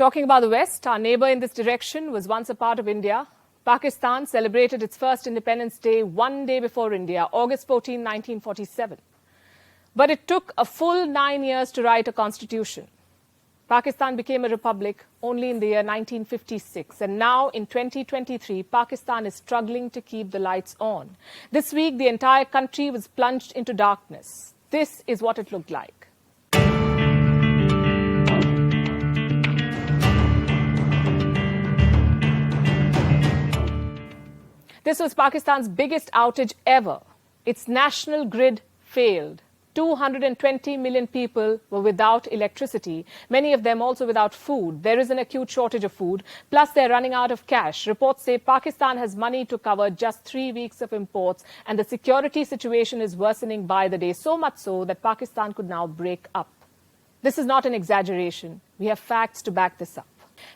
Talking about the West, our neighbour in this direction was once a part of India. Pakistan celebrated its first Independence Day one day before India, August 14, 1947. But it took a full 9 years to write a constitution. Pakistan became a republic only in the year 1956. And now, in 2023, Pakistan is struggling to keep the lights on. This week, the entire country was plunged into darkness. This is what it looked like. This was Pakistan's biggest outage ever. Its national grid failed. 220 million people were without electricity, many of them also without food. There is an acute shortage of food, plus they're running out of cash. Reports say Pakistan has money to cover just 3 weeks of imports, and the security situation is worsening by the day, so much so that Pakistan could now break up. This is not an exaggeration. We have facts to back this up.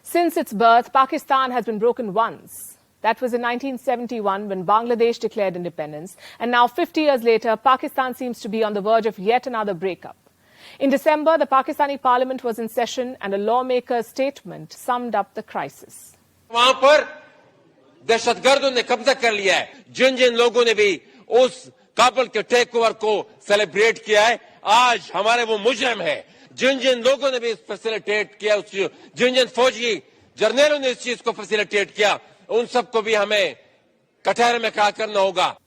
Since its birth, Pakistan has been broken once. That was in 1971 when Bangladesh declared independence. And now, 50 years later, Pakistan seems to be on the verge of yet another breakup. In December, the Pakistani Parliament was in session and a lawmaker's statement summed up the crisis. वहां पर दहशतगर्दों ने कब्जा कर लिया है. जिन लोगों ने भी उस काबुल के टेक ओवर को सेलिब्रेट किया है, आज हमारे वो मुजरिम है. जिन लोगों ने भी फैसिलिटेट किया, जिन फौजी जर्नलों ने इस चीज को फैसिलिटेट किया, उन सबको भी हमें कटहरे में खड़ा करना होगा.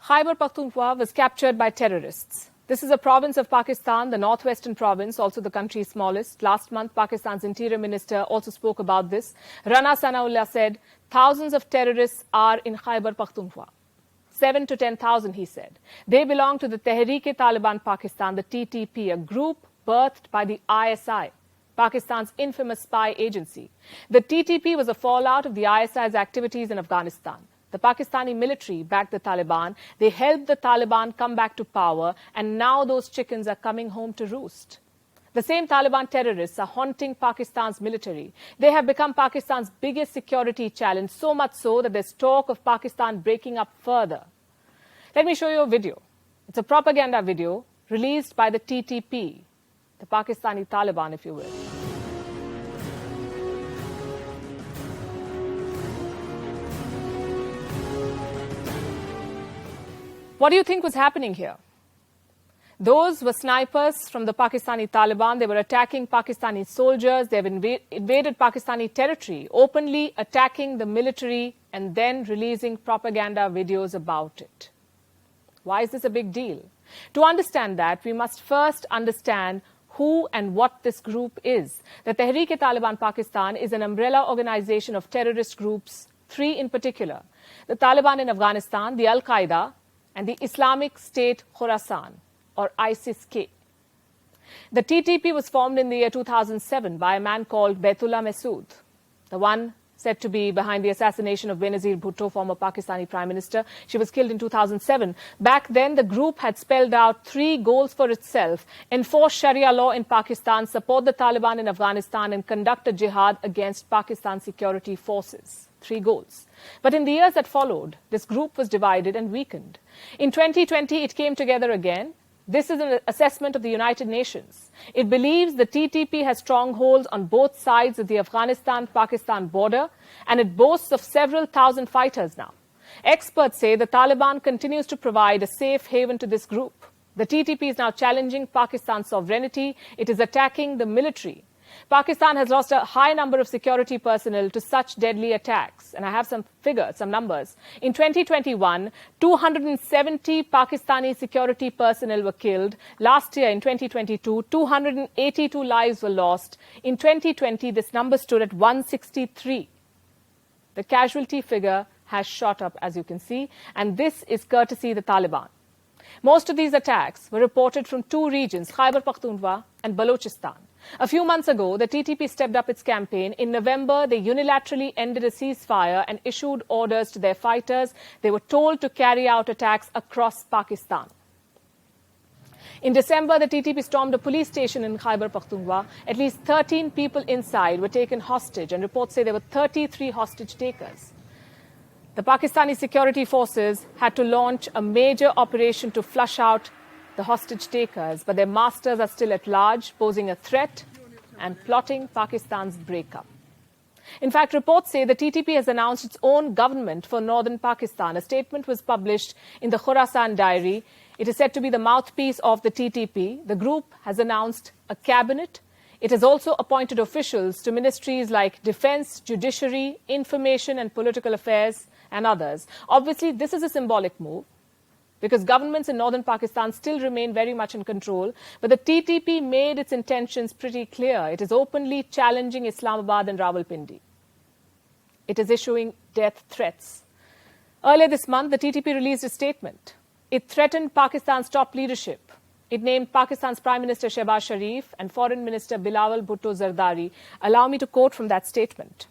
Khyber Pakhtunkhwa was captured by terrorists. This is a province of Pakistan, the northwestern province, also the country's smallest. Last month, Pakistan's interior minister also spoke about this. Rana Sanaullah said, thousands of terrorists are in Khyber Pakhtunkhwa. 7 to 10,000, he said. They belong to the Tehreek-e-Taliban Pakistan, the TTP, a group birthed by the ISI, Pakistan's infamous spy agency. The TTP was a fallout of the ISI's activities in Afghanistan. The Pakistani military backed the Taliban. They helped the Taliban come back to power, and now those chickens are coming home to roost. The same Taliban terrorists are haunting Pakistan's military. They have become Pakistan's biggest security challenge, so much so that there's talk of Pakistan breaking up further. Let me show you a video. It's a propaganda video released by the TTP, the Pakistani Taliban, if you will. What do you think was happening here? Those were snipers from the Pakistani Taliban. They were attacking Pakistani soldiers. They have invaded Pakistani territory, openly attacking the military and then releasing propaganda videos about it. Why is this a big deal? To understand that, we must first understand who and what this group is. The Tehreek-e-Taliban Pakistan is an umbrella organization of terrorist groups, 3 in particular: the Taliban in Afghanistan, the Al-Qaeda, and the Islamic State Khorasan, or ISIS-K. The TTP was formed in the year 2007 by a man called Baitullah Masood, the one said to be behind the assassination of Benazir Bhutto, former Pakistani Prime Minister. She was killed in 2007. Back then, the group had spelled out 3 goals for itself: enforce Sharia law in Pakistan, support the Taliban in Afghanistan, and conduct a jihad against Pakistan's security forces. 3 goals. But in the years that followed, this group was divided and weakened. In 2020, it came together again. This is an assessment of the United Nations. It believes the TTP has strongholds on both sides of the Afghanistan-Pakistan border, and it boasts of several thousand fighters now. Experts say the Taliban continues to provide a safe haven to this group. The TTP is now challenging Pakistan's sovereignty. It is attacking the military. Pakistan has lost a high number of security personnel to such deadly attacks. And I have some figures, some numbers. In 2021, 270 Pakistani security personnel were killed. Last year, in 2022, 282 lives were lost. In 2020, this number stood at 163. The casualty figure has shot up, as you can see, and this is courtesy the Taliban. Most of these attacks were reported from 2 regions, Khyber Pakhtunkhwa and Balochistan. A few months ago, the TTP stepped up its campaign. In November, they unilaterally ended a ceasefire and issued orders to their fighters. They were told to carry out attacks across Pakistan. In December, the TTP stormed a police station in Khyber Pakhtunkhwa. At least 13 people inside were taken hostage, and reports say there were 33 hostage takers. The Pakistani security forces had to launch a major operation to flush out the hostage takers, but their masters are still at large, posing a threat and plotting Pakistan's breakup. In fact, reports say the TTP has announced its own government for northern Pakistan. A statement was published in the Khorasan Diary. It is said to be the mouthpiece of the TTP. The group has announced a cabinet. It has also appointed officials to ministries like Defence, Judiciary, Information and Political Affairs and others. Obviously, this is a symbolic move because governments in northern Pakistan still remain very much in control. But the TTP made its intentions pretty clear. It is openly challenging Islamabad and Rawalpindi. It is issuing death threats. Earlier this month, the TTP released a statement. It threatened Pakistan's top leadership. It named Pakistan's Prime Minister Shehbaz Sharif and Foreign Minister Bilawal Bhutto Zardari. Allow me to quote from that statement.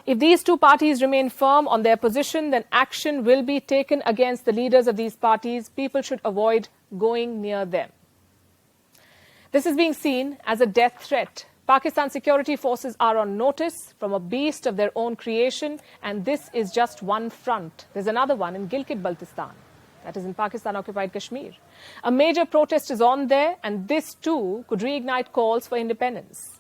If these two parties remain firm on their position, then action will be taken against the leaders of these parties. People should avoid going near them. This is being seen as a death threat. Pakistan security forces are on notice from a beast of their own creation, and this is just one front. There's another one in Gilgit-Baltistan, that is in Pakistan-occupied Kashmir. A major protest is on there, and this too could reignite calls for independence.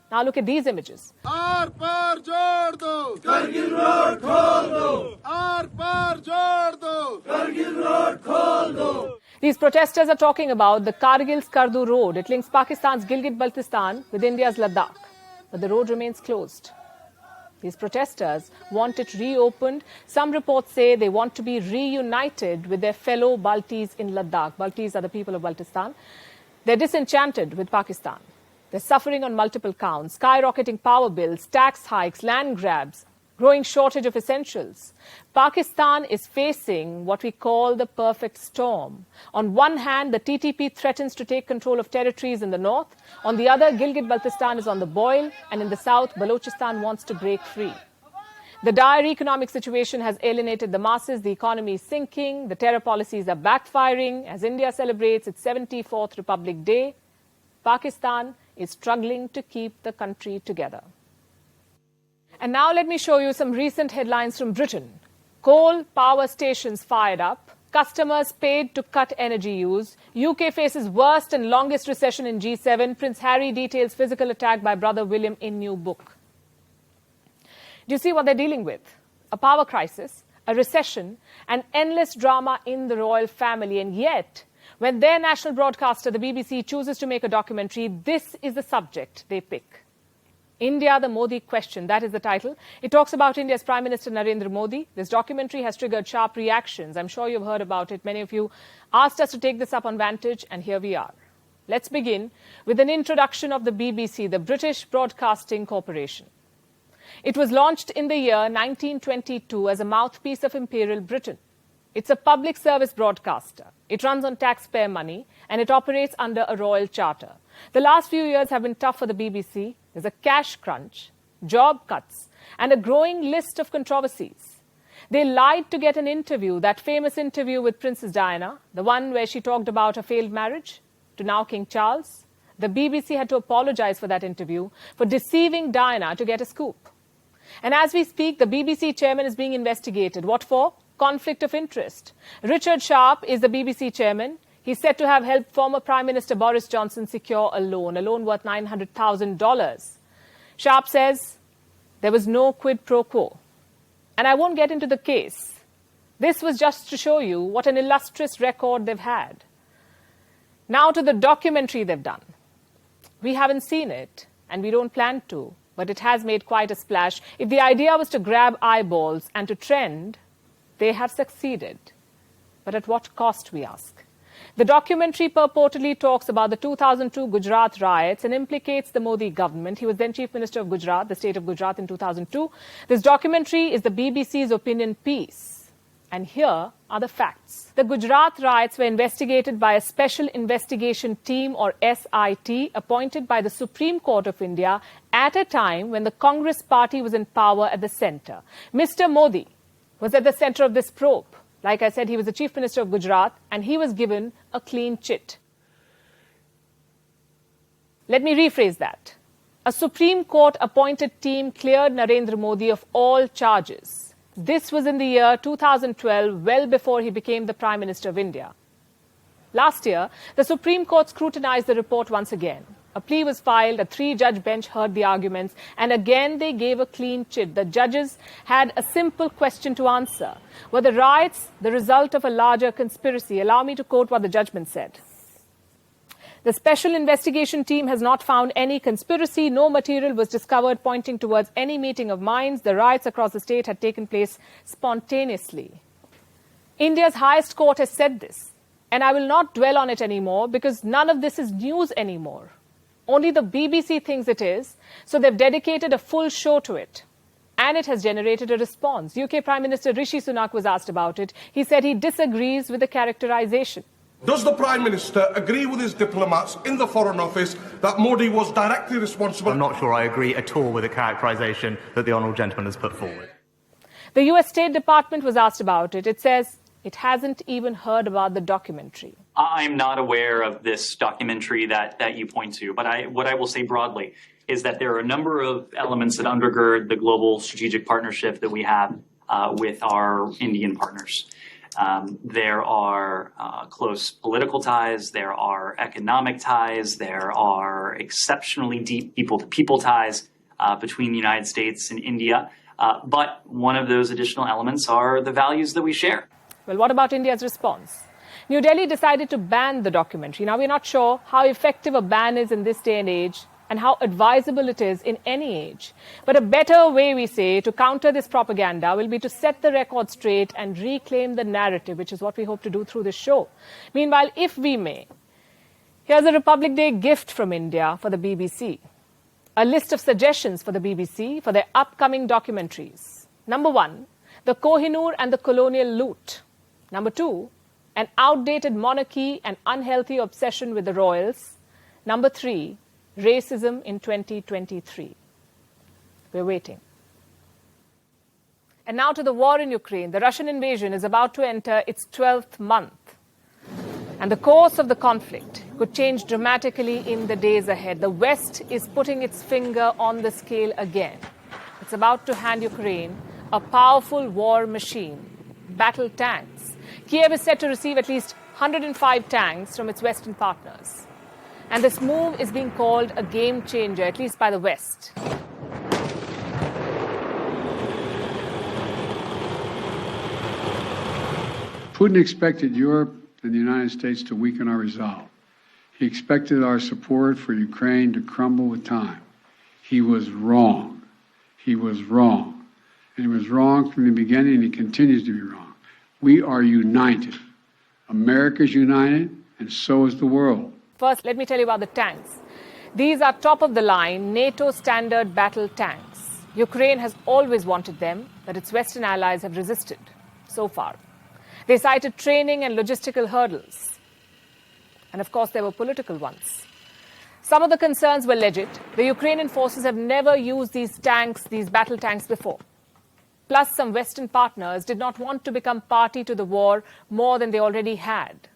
Now look at these images. Aar paar jod do, Kargil road khol do. Aar paar jod do, Kargil road khol do. These protesters are talking about the Kargil-Skardu road. It links Pakistan's Gilgit-Baltistan with India's Ladakh, but the road remains closed. These protesters want it reopened. Some reports say they want to be reunited with their fellow Baltis in Ladakh. Baltis are the people of Baltistan. They're disenchanted with Pakistan. They're suffering on multiple counts, skyrocketing power bills, tax hikes, land grabs, growing shortage of essentials. Pakistan is facing what we call the perfect storm. On one hand, the TTP threatens to take control of territories in the north. On the other, Gilgit-Baltistan is on the boil, and in the south, Balochistan wants to break free. The dire economic situation has alienated the masses. The economy is sinking. The terror policies are backfiring. As India celebrates its 74th Republic Day, Pakistan is struggling to keep the country together. And now let me show you some recent headlines from Britain. Coal power stations fired up. Customers paid to cut energy use. UK faces worst and longest recession in G7. Prince Harry details physical attack by brother William in new book. Do you see what they're dealing with? A power crisis, a recession, and endless drama in the royal family. And yet, when their national broadcaster, the BBC, chooses to make a documentary, this is the subject they pick. India, the Modi Question, that is the title. It talks about India's Prime Minister Narendra Modi. This documentary has triggered sharp reactions. I'm sure you've heard about it. Many of you asked us to take this up on Vantage, and here we are. Let's begin with an introduction of the BBC, the British Broadcasting Corporation. It was launched in the year 1922 as a mouthpiece of Imperial Britain. It's a public service broadcaster. It runs on taxpayer money, and it operates under a royal charter. The last few years have been tough for the BBC. There's a cash crunch, job cuts, and a growing list of controversies. They lied to get an interview, that famous interview with Princess Diana, the one where she talked about her failed marriage to now King Charles. The BBC had to apologize for that interview, for deceiving Diana to get a scoop. And as we speak, the BBC chairman is being investigated. What for? Conflict of interest. Richard Sharp is the BBC chairman. He's said to have helped former Prime Minister Boris Johnson secure a loan worth $900,000. Sharp says there was no quid pro quo. And I won't get into the case. This was just to show you what an illustrious record they've had. Now to the documentary they've done. We haven't seen it, and we don't plan to, but it has made quite a splash. If the idea was to grab eyeballs and to trend, they have succeeded. But at what cost, we ask? The documentary purportedly talks about the 2002 Gujarat riots and implicates the Modi government. He was then Chief Minister of Gujarat, the state of Gujarat, in 2002. This documentary is the BBC's opinion piece. And here are the facts. The Gujarat riots were investigated by a Special Investigation Team, or SIT, appointed by the Supreme Court of India at a time when the Congress party was in power at the centre. Mr. Modi was at the centre of this probe. Like I said, he was the Chief Minister of Gujarat, and he was given a clean chit. Let me rephrase that. A Supreme Court appointed team cleared Narendra Modi of all charges. This was in the year 2012, well before he became the Prime Minister of India. Last year, the Supreme Court scrutinized the report once again. A plea was filed, a 3-judge bench heard the arguments, and again they gave a clean chit. The judges had a simple question to answer. Were the riots the result of a larger conspiracy? Allow me to quote what the judgment said. The special investigation team has not found any conspiracy. No material was discovered pointing towards any meeting of minds. The riots across the state had taken place spontaneously. India's highest court has said this, and I will not dwell on it anymore because none of this is news anymore. Only the BBC thinks it is, so they've dedicated a full show to it. And it has generated a response. UK Prime Minister Rishi Sunak was asked about it. He said he disagrees with the characterization. Does the Prime Minister agree with his diplomats in the Foreign Office that Modi was directly responsible? I'm not sure I agree at all with the characterisation that the honourable gentleman has put forward. The US State Department was asked about it. It says it hasn't even heard about the documentary. I'm not aware of this documentary that you point to, but what I will say broadly is that there are a number of elements that undergird the global strategic partnership that we have with our Indian partners. There are close political ties, there are economic ties, there are exceptionally deep people-to-people ties between the United States and India. But one of those additional elements are the values that we share. Well, what about India's response? New Delhi decided to ban the documentary. Now, we're not sure how effective a ban is in this day and age and how advisable it is in any age. But a better way, we say, to counter this propaganda will be to set the record straight and reclaim the narrative, which is what we hope to do through this show. Meanwhile, if we may, here's a Republic Day gift from India for the BBC. A list of suggestions for the BBC for their upcoming documentaries. Number 1, the Kohinoor and the colonial loot. Number 2, an outdated monarchy and unhealthy obsession with the royals. Number 3, racism in 2023. We're waiting. And now to the war in Ukraine. The Russian invasion is about to enter its 12th month. And the course of the conflict could change dramatically in the days ahead. The West is putting its finger on the scale again. It's about to hand Ukraine a powerful war machine, battle tanks. Kiev is set to receive at least 105 tanks from its Western partners. And this move is being called a game changer, at least by the West. Putin expected Europe and the United States to weaken our resolve. He expected our support for Ukraine to crumble with time. He was wrong. He was wrong. And he was wrong from the beginning, and he continues to be wrong. We are united. America's united, and so is the world. First, let me tell you about the tanks. These are top-of-the-line NATO standard battle tanks. Ukraine has always wanted them, but its Western allies have resisted so far. They cited training and logistical hurdles. And of course, there were political ones. Some of the concerns were legit. The Ukrainian forces have never used these tanks, these battle tanks, before. Plus, some Western partners did not want to become party to the war more than they already had.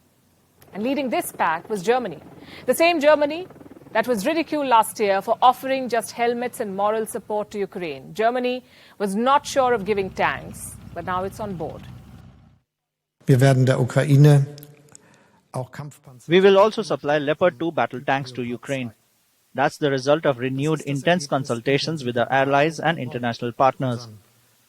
And leading this pack was Germany. The same Germany that was ridiculed last year for offering just helmets and moral support to Ukraine. Germany was not sure of giving tanks, but now it's on board. Wir werden der Ukraine auch Kampfpanzer. We will also supply Leopard 2 battle tanks to Ukraine. That's the result of renewed intense consultations with our allies and international partners.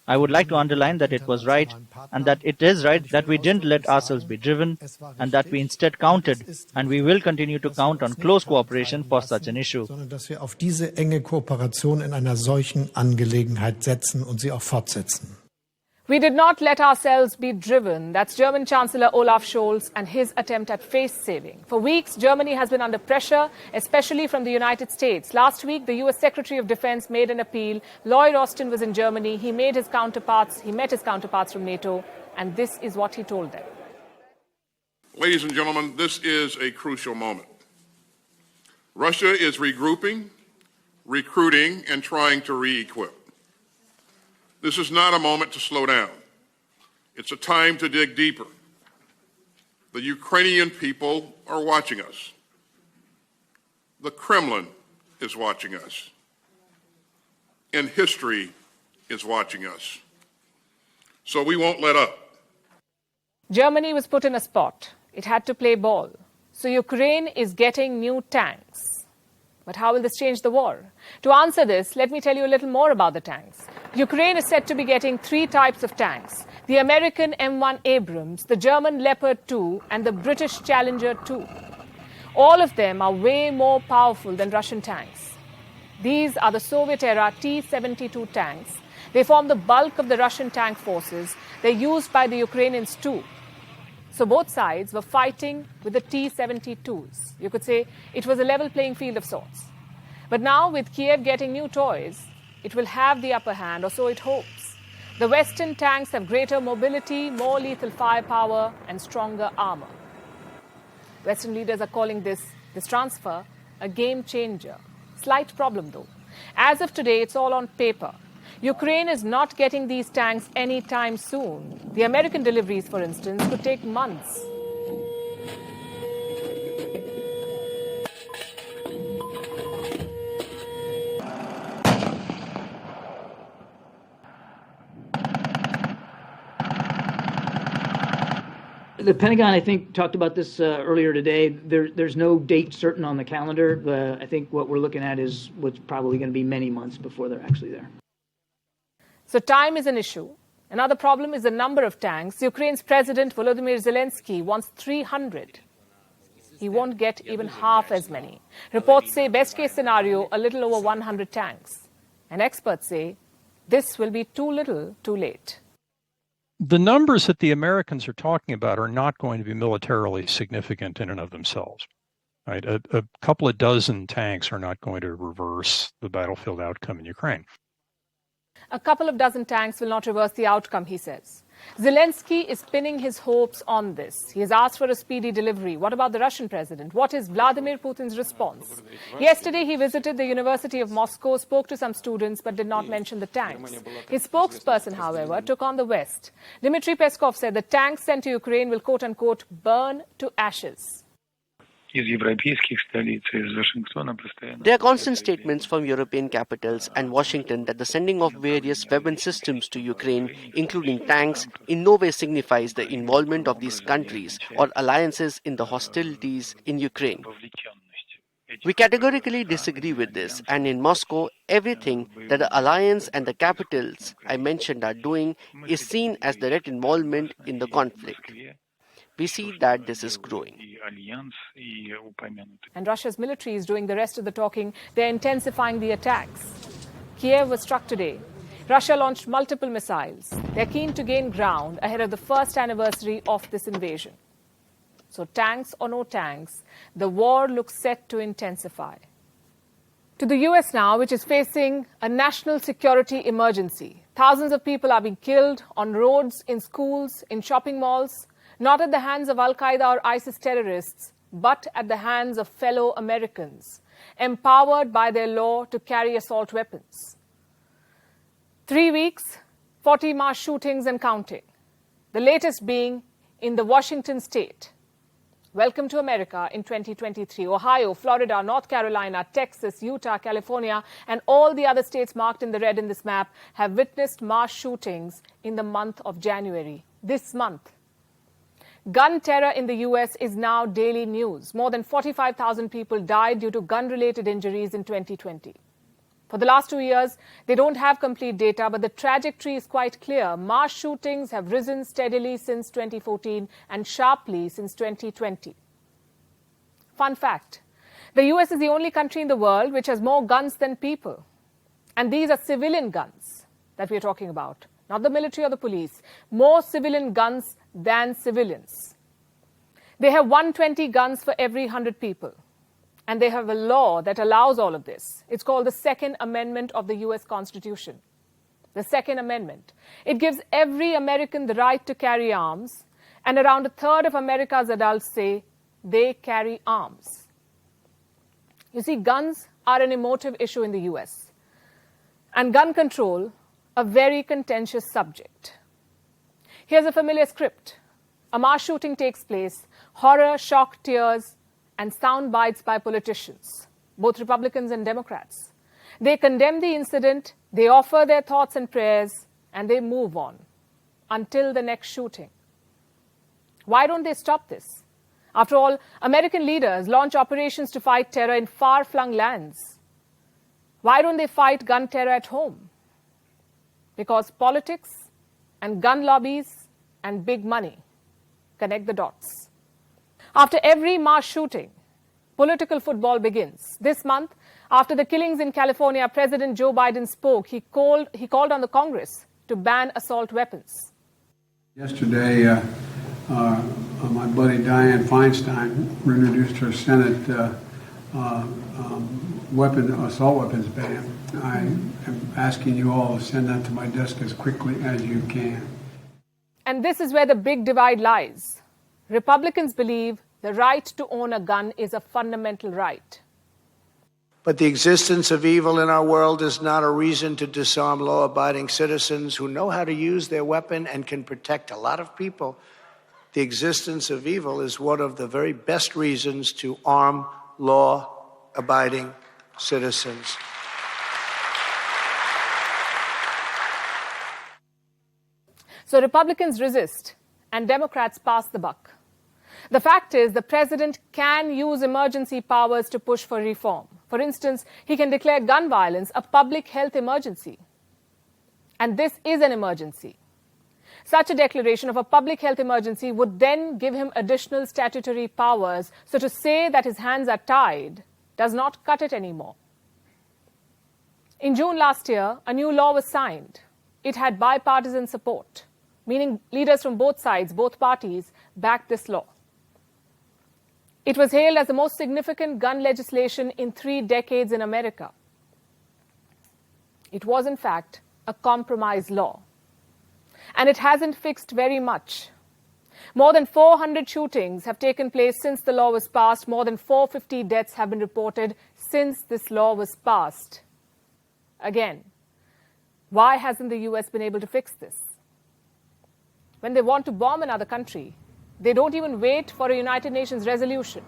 I would like to underline that it was right, and that it is right that we didn't let ourselves be driven, and that we instead counted, and we will continue to count on close cooperation for such an issue. Sondern dass wir auf diese enge Kooperation in einer solchen Angelegenheit setzen und sie auch fortsetzen. We did not let ourselves be driven. That's German Chancellor Olaf Scholz and his attempt at face-saving. For weeks, Germany has been under pressure, especially from the United States. Last week, the US Secretary of Defense made an appeal. Lloyd Austin was in Germany. He met his counterparts from NATO, and this is what he told them. Ladies and gentlemen, this is a crucial moment. Russia is regrouping, recruiting, and trying to re-equip. This is not a moment to slow down. It's a time to dig deeper. The Ukrainian people are watching us. The Kremlin is watching us. And history is watching us. So we won't let up. Germany was put in a spot. It had to play ball. So Ukraine is getting new tanks. But how will this change the war? To answer this, let me tell you a little more about the tanks. Ukraine is said to be getting 3 types of tanks: the American M1 Abrams, the German Leopard 2, and the British Challenger 2. All of them are way more powerful than Russian tanks. These are the Soviet-era T-72 tanks. They form the bulk of the Russian tank forces. They're used by the Ukrainians too. So both sides were fighting with the T-72s. You could say it was a level playing field of sorts. But now, with Kiev getting new toys, it will have the upper hand, or so it hopes. The Western tanks have greater mobility, more lethal firepower, and stronger armor. Western leaders are calling this transfer a game changer. Slight problem though. As of today, it's all on paper. Ukraine is not getting these tanks anytime soon. The American deliveries, for instance, could take months. The Pentagon, I think, talked about this earlier today. There's no date certain on the calendar. I think what we're looking at is what's probably going to be many months before they're actually there. So time is an issue. Another problem is the number of tanks. Ukraine's President Volodymyr Zelensky wants 300. He won't get even half as many. Reports say best case scenario, a little over 100 tanks. And experts say this will be too little, too late. The numbers that the Americans are talking about are not going to be militarily significant in and of themselves. Right? A couple of dozen tanks are not going to reverse the battlefield outcome in Ukraine. A couple of dozen tanks will not reverse the outcome, he says. Zelensky is pinning his hopes on this. He has asked for a speedy delivery. What about the Russian president? What is Vladimir Putin's response? Yesterday, he visited the University of Moscow, spoke to some students, but did not mention the tanks. His spokesperson, however, took on the West. Dmitry Peskov said the tanks sent to Ukraine will, quote-unquote, burn to ashes. There are constant statements from European capitals and Washington that the sending of various weapon systems to Ukraine, including tanks, in no way signifies the involvement of these countries or alliances in the hostilities in Ukraine. We categorically disagree with this, and in Moscow, everything that the alliance and the capitals I mentioned are doing is seen as direct involvement in the conflict. We see that this is growing. And Russia's military is doing the rest of the talking. They're intensifying the attacks. Kiev was struck today. Russia launched multiple missiles. They're keen to gain ground ahead of the first anniversary of this invasion. So tanks or no tanks, the war looks set to intensify. To the US now, which is facing a national security emergency. Thousands of people are being killed on roads, in schools, in shopping malls. Not at the hands of Al-Qaeda or ISIS terrorists, but at the hands of fellow Americans, empowered by their law to carry assault weapons. 3 weeks, 40 mass shootings and counting. The latest being in the Washington state. Welcome to America in 2023. Ohio, Florida, North Carolina, Texas, Utah, California, and all the other states marked in the red in this map have witnessed mass shootings in the month of January, this month. Gun terror in the US is now daily news. More than 45,000 people died due to gun-related injuries in 2020. For the last 2 years, they don't have complete data, but the trajectory is quite clear. Mass shootings have risen steadily since 2014 and sharply since 2020. Fun fact, the US is the only country in the world which has more guns than people. And these are civilian guns that we're talking about, not the military or the police. More civilian guns than civilians. They have 120 guns for every 100 people. And they have a law that allows all of this. It's called the Second Amendment of the US Constitution. The Second Amendment. It gives every American the right to carry arms, and around a third of America's adults say they carry arms. You see, guns are an emotive issue in the US. And gun control, a very contentious subject. Here's a familiar script. A mass shooting takes place, horror, shock, tears, and sound bites by politicians, both Republicans and Democrats. They condemn the incident, they offer their thoughts and prayers, and they move on until the next shooting. Why don't they stop this? After all, American leaders launch operations to fight terror in far-flung lands. Why don't they fight gun terror at home? Because politics and gun lobbies and big money connect the dots. After every mass shooting, political football begins. This month, after the killings in California, President Joe Biden spoke. He called on the Congress to ban assault weapons. Yesterday, my buddy Dianne Feinstein introduced her Senate assault weapons ban. I am asking you all to send that to my desk as quickly as you can. And this is where the big divide lies. Republicans believe the right to own a gun is a fundamental right. But the existence of evil in our world is not a reason to disarm law-abiding citizens who know how to use their weapon and can protect a lot of people. The existence of evil is one of the very best reasons to arm law-abiding citizens. So Republicans resist and Democrats pass the buck. The fact is, the president can use emergency powers to push for reform. For instance, he can declare gun violence a public health emergency. And this is an emergency. Such a declaration of a public health emergency would then give him additional statutory powers. So to say that his hands are tied does not cut it anymore. In June last year, a new law was signed. It had bipartisan support, meaning leaders from both sides, both parties, backed this law. It was hailed as the most significant gun legislation in 3 decades in America. It was, in fact, a compromise law. And it hasn't fixed very much. More than 400 shootings have taken place since the law was passed. More than 450 deaths have been reported since this law was passed. Again, why hasn't the US been able to fix this? When they want to bomb another country, they don't even wait for a United Nations resolution.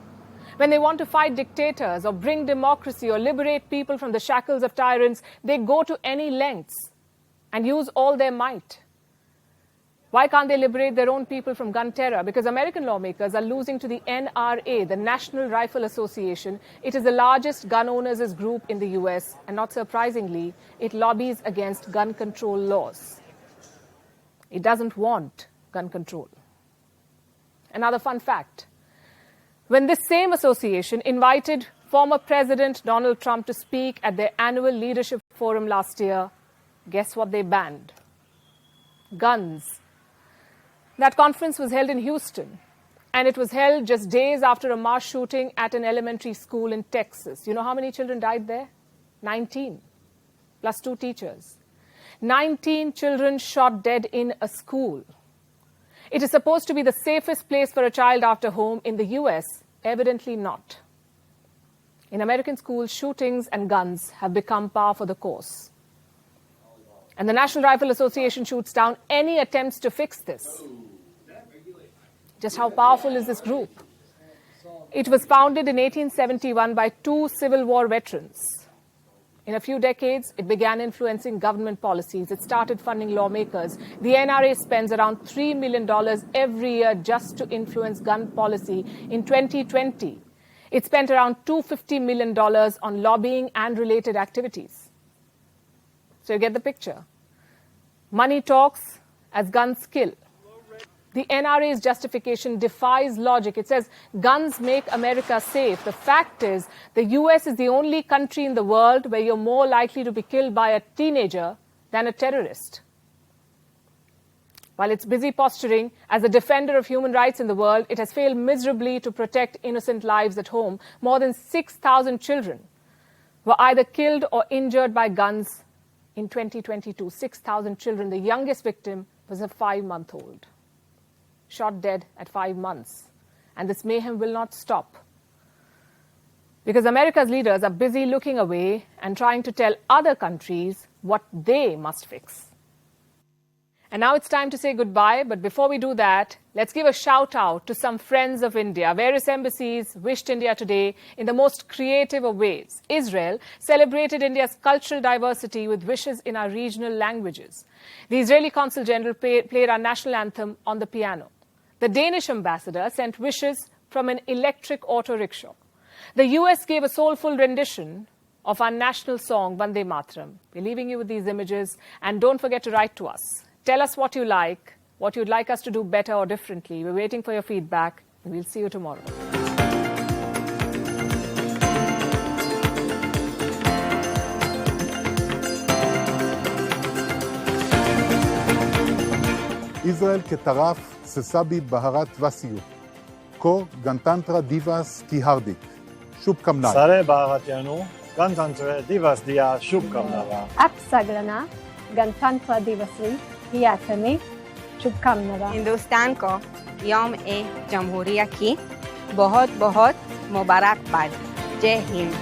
When they want to fight dictators or bring democracy or liberate people from the shackles of tyrants, they go to any lengths and use all their might. Why can't they liberate their own people from gun terror? Because American lawmakers are losing to the NRA, the National Rifle Association. It is the largest gun owners' group in the US, and not surprisingly, it lobbies against gun control laws. It doesn't want gun control. Another fun fact. When this same association invited former President Donald Trump to speak at their annual leadership forum last year, guess what they banned? Guns. That conference was held in Houston, and it was held just days after a mass shooting at an elementary school in Texas. You know how many children died there? 19, plus 2 teachers. 19 children shot dead in a school. It is supposed to be the safest place for a child after home. In the US, evidently not. In American schools, shootings and guns have become par for the course. And the National Rifle Association shoots down any attempts to fix this. Just how powerful is this group? It was founded in 1871 by 2 Civil War veterans. In a few decades, it began influencing government policies. It started funding lawmakers. The NRA spends around $3 million every year just to influence gun policy. In 2020, it spent around $250 million on lobbying and related activities. So you get the picture. Money talks as guns kill. The NRA's justification defies logic. It says guns make America safe. The fact is, the US is the only country in the world where you're more likely to be killed by a teenager than a terrorist. While it's busy posturing as a defender of human rights in the world, it has failed miserably to protect innocent lives at home. More than 6,000 children were either killed or injured by guns in 2022. 6,000 children. The youngest victim was a 5-month-old. Shot dead at 5 months. And this mayhem will not stop. Because America's leaders are busy looking away and trying to tell other countries what they must fix. And now it's time to say goodbye. But before we do that, let's give a shout out to some friends of India. Various embassies wished India today in the most creative of ways. Israel celebrated India's cultural diversity with wishes in our regional languages. The Israeli Consul General played our national anthem on the piano. The Danish ambassador sent wishes from an electric auto rickshaw. The US gave a soulful rendition of our national song, Vande Mataram. We're leaving you with these images, and don't forget to write to us. Tell us what you like, what you'd like us to do better or differently. We're waiting for your feedback. We'll see you tomorrow. Israel के तरफ ससाबी बहरत वसियो को गणतंत्र दिवस की हार्दिक शुभकामनाएं। सारे भारतीयों गणतंत्र दिवस दिया शुभकामनाएं। आप सगलना गणतंत्र दिवस की आखिरी शुभकामनाएं। हिंदुस्तान को यौम ए जमहूरिया की बहुत बहुत मुबारकबाद। जय Hind.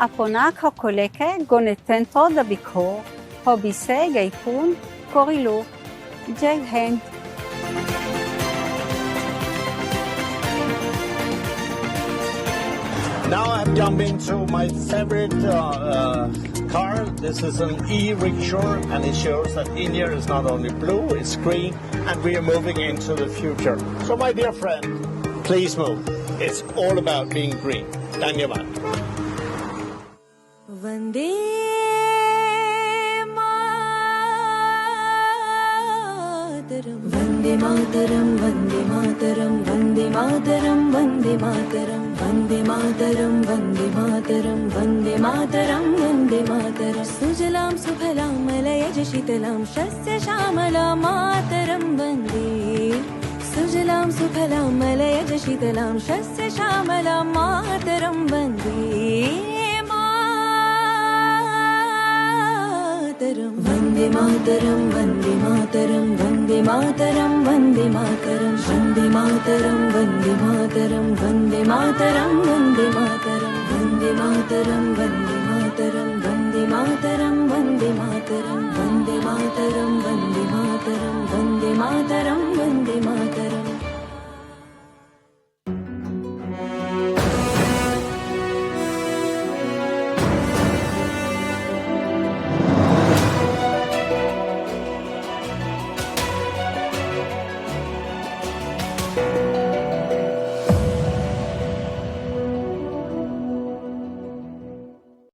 Apona kokoleke gonetento da bikor, hobise gaipun korilo. Jai Hind. Now I'm jumping to my favorite car. This is an e-rickshaw, and it shows that India is not only blue, it's green, and we are moving into the future. So my dear friend, please move. It's all about being green. Dhanyavad. Vande Mataram, Vande Mataram, Vande Mataram, Vande Mataram, Vande Mataram, Vande Mataram, Vande Mataram, Vande Mataram. Sujalam Suphalam Malayaj Shitalam Shasya Shamala Mataram Vande. Sujalam Suphalam Malayaj Shitalam Shasya Shamala Mataram Vande. Vande Mataram, Vande Mataram, Vande Mataram, Vande Mataram, Vande Mataram, Vande Mataram, Vande Mataram, Vande Mataram, Vande Mataram, Vande Mataram, Vande Mataram, Vande Mataram, Vande Mataram, Vande Mataram, Vande Mataram, Vande Mataram.